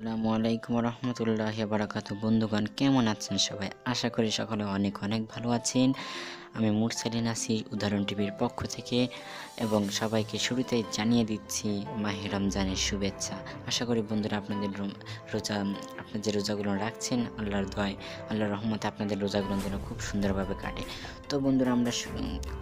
আসসালামু আলাইকুম রহমতুল্লাহি বারাকাতু। বন্ধুগণ, কেমন আছেন সবাই? আশা করি সকলে অনেক অনেক ভালো আছেন। আমি মুরসালিন আছি উদাহরণ টিভির পক্ষ থেকে এবং সবাইকে শুরুতেই জানিয়ে দিচ্ছি মাহে রমজানের শুভেচ্ছা। আশা করি বন্ধুরা আপনাদের আপনার যে রোজাগুলো রাখছেন, আল্লাহর দোয়ায় আল্লাহর রহমতে আপনাদের রোজাগুলো যেন খুব সুন্দরভাবে কাটে। তো বন্ধুরা, আমরা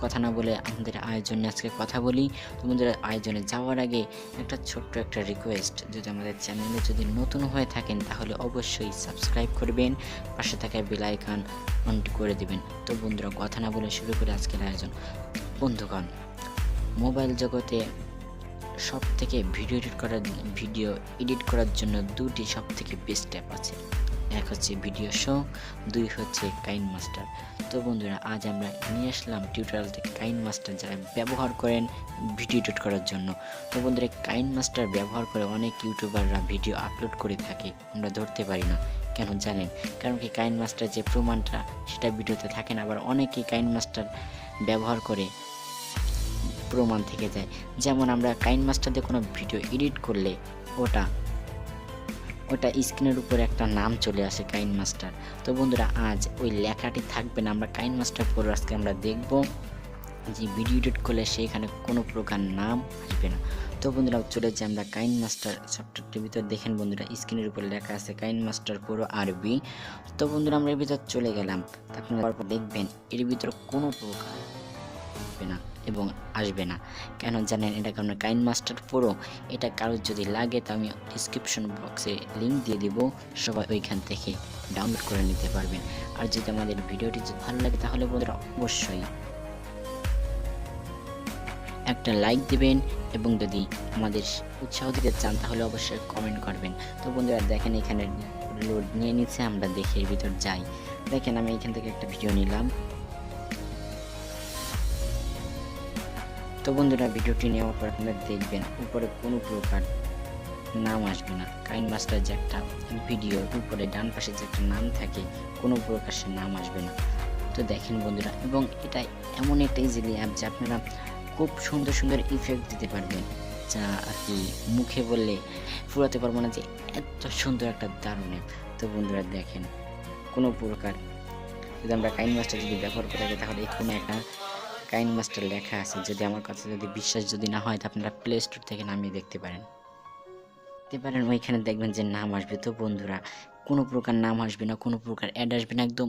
কথা না বলে আমাদের আয়োজনে আজকে কথা বলি। তো বন্ধুরা, আয়োজনে যাওয়ার আগে একটা ছোট্ট একটা রিকোয়েস্ট, যদি আমাদের চ্যানেলে যদি নতুন হয়ে থাকেন তাহলে অবশ্যই সাবস্ক্রাইব করবেন, পাশে থাকা বেল আইকন অন করে দিবেন। তো বন্ধুরা, কথা না বলে শুরু করে আজকের আয়োজন। বন্ধুগণ, মোবাইল জগতে সব থেকে ভিডিও এডিট করার জন্য দুটি সব থেকে বেস্ট অ্যাপ আছে। এক হচ্ছে ভিডিও শো, দুই হচ্ছে কাইনমাস্টার। তো বন্ধুরা, আজ আমরা নিয়ে আসলাম টিউটোরিয়াল থেকে কাইনমাস্টার, যারা ব্যবহার করেন ভিডিও এডিট করার জন্য। তো বন্ধুরা, কাইনমাস্টার ব্যবহার করে অনেক ইউটিউবাররা ভিডিও আপলোড করে থাকে, আমরা ধরতে পারি না। কেন জানেন? কারণ কি, কাইনমাস্টার যে প্রমাণটা সেটা ভিডিওতে থাকে না। আবার অনেকেই কাইনমাস্টার ব্যবহার করে প্রমাণ থেকে যায়। যেমন আমরা কাইনমাস্টার দিয়ে কোনো ভিডিও এডিট করলে ওটা স্ক্রিনের উপরে একটা নাম চলে আসে, কাইনমাস্টার। তো বন্ধুরা, আজ ওই লেখাটি থাকবে না। আমরা কাইনমাস্টার পরে আজকে আমরা দেখব যে ভিডিও এডিট করলে সেখানে কোনো প্রকার নাম আসবে না। তো বন্ধুরা, চলে যাই আমরা কাইনমাস্টার সফটওয়্যারটির ভিতর। দেখেন বন্ধুরা, স্ক্রিনের উপরে লেখা আছে কাইনমাস্টার পুরো আরবি। তো বন্ধুরা, আমরা এর ভিতর চলে গেলাম। আপনারা দেখবেন এর ভিতরে কোনো প্রকার আসবে না এবং আসবে না। কেন জানেন? এটা কারণ কাইনমাস্টার প্রো, এটা কারোর যদি লাগে তো আমি ডিসক্রিপশন বক্সে লিঙ্ক দিয়ে দিব, সবাই ওইখান থেকে ডাউনলোড করে নিতে পারবেন। আর যদি আমাদের ভিডিওটি যদি ভালো লাগে তাহলে বন্ধুরা অবশ্যই একটা লাইক দিবেন এবং যদি আমাদের উৎসাহ দিতে চান তাহলে অবশ্যই কমেন্ট করবেন। তো বন্ধুরা, দেখেন এখানে লোড নিয়ে নিচ্ছে, আমরা দেখি এর ভিতর যাই। দেখেন, আমি এখান থেকে একটা ভিডিও নিলাম। তো বন্ধুরা, ভিডিওটি নেওয়ার পর আপনারা দেখবেন উপরে কোনো প্রকার নাম আসবে না। কাইনমাস্টার যে একটা ভিডিওর উপরে ডান পাশে যে একটা নাম থাকে, কোনো প্রকার সে নাম আসবে না। তো দেখেন বন্ধুরা, এবং এটা এমন একটা ইজিলি অ্যাপ যে আপনারা খুব সুন্দর সুন্দর ইফেক্ট দিতে পারবেন, যা আর কি মুখে বললে ফুরাতে পারবো না, যে এত সুন্দর একটা দারুণ অ্যাপ। তো বন্ধুরা দেখেন, কোনো প্রকার যদি আমরা কাইনমাস্টার যদি ব্যবহার করে থাকি তাহলে এখানে একটা কাইনমাস্টার লেখা আছে। যদি আমার কথা যদি বিশ্বাস যদি না হয়, তো আপনারা প্লে স্টোর থেকে নামিয়ে দেখতে পারেন। ওইখানে দেখবেন যে নাম আসবে। তো বন্ধুরা, কোনো প্রকার নাম আসবে না, কোনো প্রকার অ্যাড আসবে না, একদম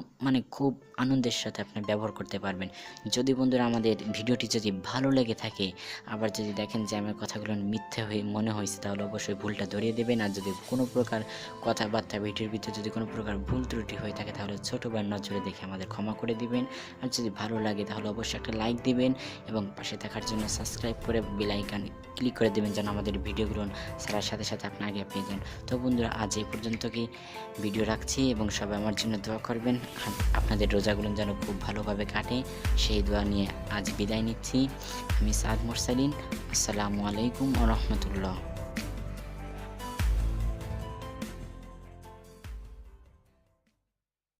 খুব আনন্দের সাথে আপনি ব্যবহার করতে পারবেন। যদি বন্ধুরা আমাদের ভিডিওটি যদি ভালো লেগে থাকে, আবার যদি দেখেন যে আমার কথাগুলো মিথ্যে হয়ে মনে হয়েছে, তাহলে অবশ্যই ভুলটা ধরিয়ে দেবেন। আর যদি কোনো প্রকার কথাবার্তা ভিডিওর ভিতরে যদি কোনো প্রকার ভুল ত্রুটি হয়ে থাকে তাহলে ছোটো বা নজরে দেখে আমাদের ক্ষমা করে দিবেন। আর যদি ভালো লাগে তাহলে অবশ্যই একটা লাইক দিবেন এবং পাশে থাকার জন্য সাবস্ক্রাইব করে বেল আইকন ক্লিক করে দেবেন, যেন আমাদের ভিডিওগুলো ছাড়ার সাথে সাথে আপনি আগে পেয়ে যান। তো বন্ধুরা, আজ এই পর্যন্ত কি ভিডিও রাখছি এবং সবাই আমার জন্য দোয়া করবেন, আপনাদের রোজাগুলো যেন খুব ভালোভাবে কাটে, সেই দোয়া নিয়ে আজ বিদায় নিচ্ছি। আমি মুরসালিন। আসসালামু আলাইকুম ওয়া রাহমাতুল্লাহ।